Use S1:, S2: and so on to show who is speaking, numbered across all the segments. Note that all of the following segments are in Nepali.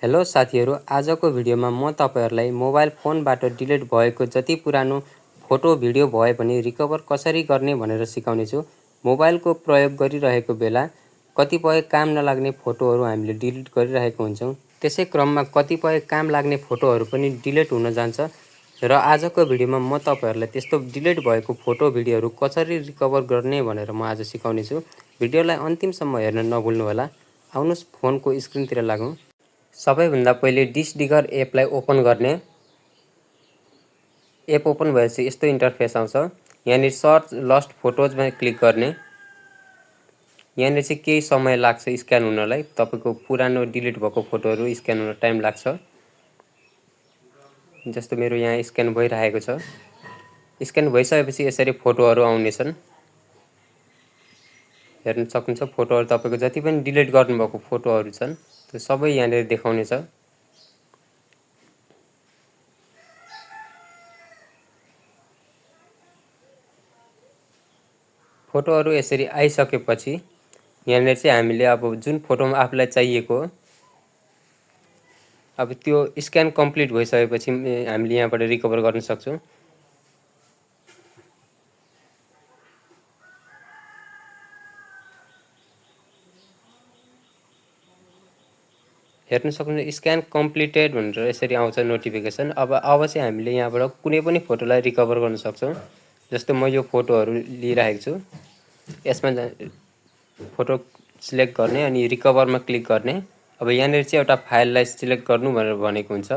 S1: हेलो साथीहरु, आजको भिडियोमा म तपाईहरुलाई मोबाइल फोनबाट डिलिट भएको जति पुरानो फोटो भिडियो भए पनि रिकभर कसरी गर्ने भनेर सिकाउने छु। मोबाइलको प्रयोग गरिरहेको बेला कतिपय काम नलाग्ने फोटोहरु हामीले डिलिट गरिरहेको हुन्छौं। त्यसै क्रममा कतिपय काम लाग्ने फोटोहरु पनि डिलिट हुन जान्छ र आजको भिडियोमा म तपाईहरुलाई त्यस्तो डिलिट भएको फोटो भिडियोहरु कसरी रिकभर गर्ने भनेर म आज सिकाउने छु। भिडियोलाई अन्तिमसम्म हेर्न नभुल्नु होला। आउनुस् फोनको स्क्रिनतिर लागौं। सबैभन्दा पहिले डिस्डिगर एपलाई ओपन गर्ने। एप ओपन भएपछि यस्तो इन्टरफेस आउँछ। यहाँनिर सर्च लस्ट फोटोजमा क्लिक गर्ने। यहाँनिर चाहिँ केही समय लाग्छ स्क्यान हुनलाई। तपाईको पुरानो डिलिट भएको फोटोहरु स्क्यान हुन टाइम लाग्छ। जस्तो मेरो यहाँ स्क्यान भइरहेको छ। स्क्यान भइसकेपछि यसरी फोटोहरु आउनेछन्। हेर्न सक्नुहुन्छ फोटोहरु तपाईको जति पनि डिलिट गर्नुभएको फोटोहरु छन् त्यो सबै यहाँनिर देखाउने छ। फोटोहरु यसरी आइसकेपछि यहाँनिर चाहिँ हामीले अब जुन फोटोमा आफुलाई चाहिएको अब त्यो स्क्यान कम्प्लिट भइसकेपछि हामीले यहाँबाट रिकभर गर्न सक्छौं। हेर्न सक्नुहुन्छ स्क्यान कम्प्लिटेड भनेर यसरी आउँछ नोटिफिकेसन। अब चाहिँ हामीले यहाँबाट कुनै पनि फोटोलाई रिकभर गर्न सक्छौं। जस्तो म यो फोटोहरु लिइराखेको छु। यसमा फोटो सिलेक्ट गर्ने अनि रिकभरमा क्लिक गर्ने। अब यहाँनिर चाहिँ एउटा फाइललाई सिलेक्ट गर्नु भनेर भनेको हुन्छ।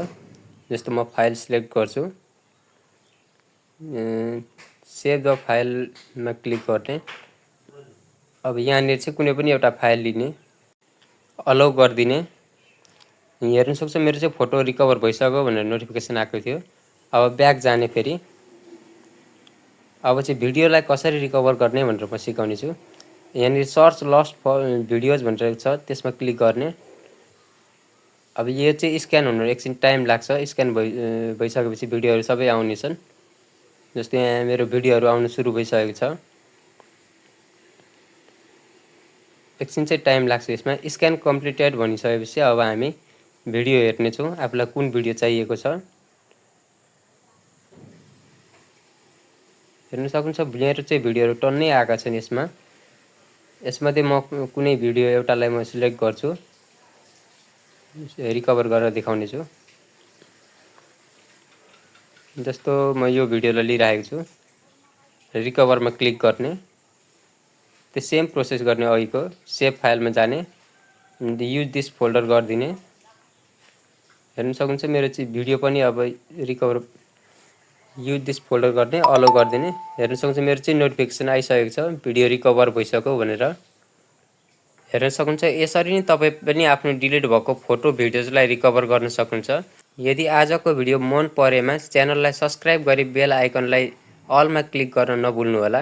S1: जस्तो म फाइल सिलेक्ट गर्छु। सेभ द फाइलमा क्लिक गर्ने। अब यहाँनिर चाहिँ कुनै पनि एउटा फाइल लिने, अलाउ गर्दिने। हेर्न सक्छ मेरो चाहिँ फोटो रिकभर भइसक्यो भनेर नोटिफिकेसन आएको थियो। अब ब्याक जाने फेरि। अब चाहिँ भिडियोलाई कसरी रिकभर गर्ने भनेर म सिकाउने छु। यहाँनिर सर्च लस्ट भिडियोज भनेर छ त्यसमा क्लिक गर्ने। अब यो चाहिँ स्क्यान हुन एकछिन टाइम लाग्छ। स्क्यान भइसकेपछि भिडियोहरु सबै आउने छन्। जस्तो यहाँ मेरो भिडियोहरु आउन सुरु भइसकेको छ। एकछिन चाहिँ टाइम लाग्छ यसमा। स्क्यान कम्प्लिटेड भनिसकेपछि अब हामी भिडियो हेर्ने छौं। आफुलाई कुन भिडियो चाहिएको छ। हेर्न सक्नुहुन्छ मेरो चाहिँ भिडियोहरु टन्नै आएका छन् यसमा। यसमध्ये म कुनै भिडियो एउटालाई म सिलेक्ट गर्छु। रिकभर गरेर देखाउने छु। जस्तो म यो भिडियोलाई लिइराखेको छु। रिकभरमा क्लिक गर्ने। त्यो सेम प्रोसेस गर्ने अघिको। सेभ फाइलमा जाने। युज दिस फोल्डर गर्दिने। हेर्न सक्नुहुन्छ मेरो चाहिँ भिडियो पनि अब रिकभर युज दिस फोल्डर गर्ने, अलाउ गर्दिने। हेर्न सक्नुहुन्छ मेरो चाहिँ नोटिफिकेसन आइसकेको छ भिडियो रिकभर भइसक्यो भनेर। हेर्न सक्नुहुन्छ यसरी नै तपाई पनि आफ्नो डिलिट भएको फोटो भिडियोजलाई रिकभर गर्न सक्नुहुन्छ। यदि आजको भिडियो मन परेमा च्यानललाई सब्स्क्राइब गरी बेल आइकनलाई अलमा क्लिक गर्न नभुल्नु होला।